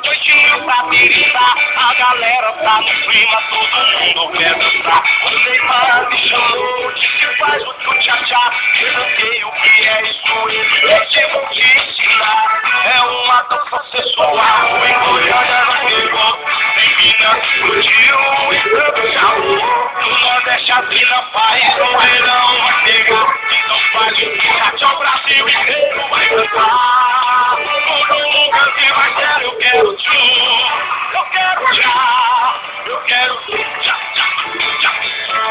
Doidinho pra pirizar, a galera tá no clima, todo mundo quer dançar. O Neymar me chamou, disse faz o tchu-tchá-tchá. Eu não sei o que é isso, eles vão te ensinar. É uma dança sensual, em Goiânia não pegou. Tem mina que curtiu e tanto chamou. No Nordeste a mina faz, no verão vai pegar. Então faz o tchu-tchá-tchá, o Brasil inteiro vai cantar. No Brasil mais sério, eu quero tchu, eu quero tchá, eu quero tchá, tchá, tchá,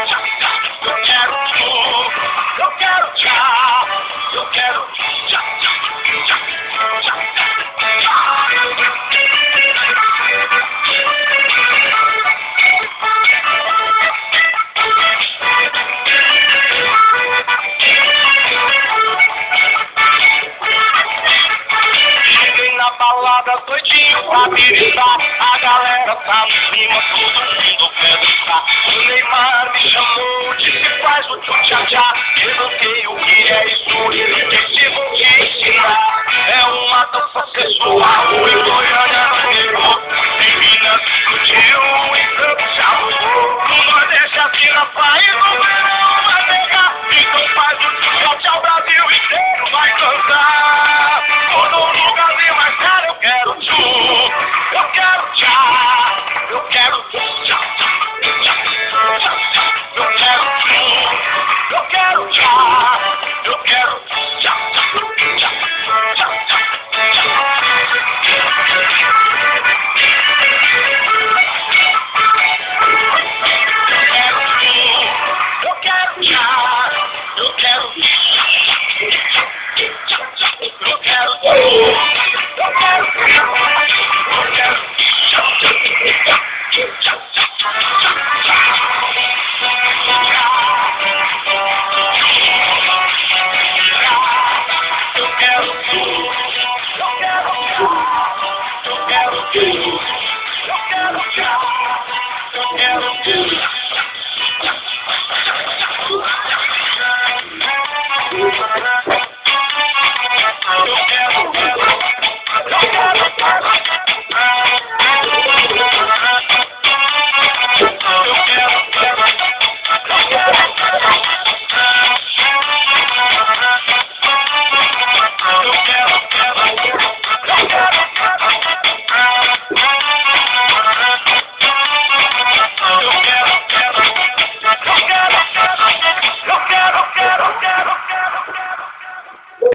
tchá, tchá, eu quero tchu, eu quero tchá, eu quero tchá, tchá, tchá, tchá, tchá. Na balada doidinho pra pirizar, a galera tá no clima, todo mundo quer dançar. O Neymar me chamou, disse faz o tchu-tchá-tchá. Eu não sei o que é isso, ele disse vou te ensinar. É uma dança sensual, em Goiânia não pegou. Tem mina que curtiu e tanto chamou. No Nordeste a mina faz, no verão vai pegar. Então faz o tchu-tchá-tchá, o Brasil inteiro vai cantar. Todo lugar de mais cara eu quero tchu, eu quero tchá, eu quero tchá, tchá, tchá, tchá, tchá, eu quero tchu, eu quero tchá, eu quero tchá, tchá, tchá, tchá, tchá, tchá. Eu quero tchá, eu quero tchá, tchá, tchá, eu quero tchu. Eu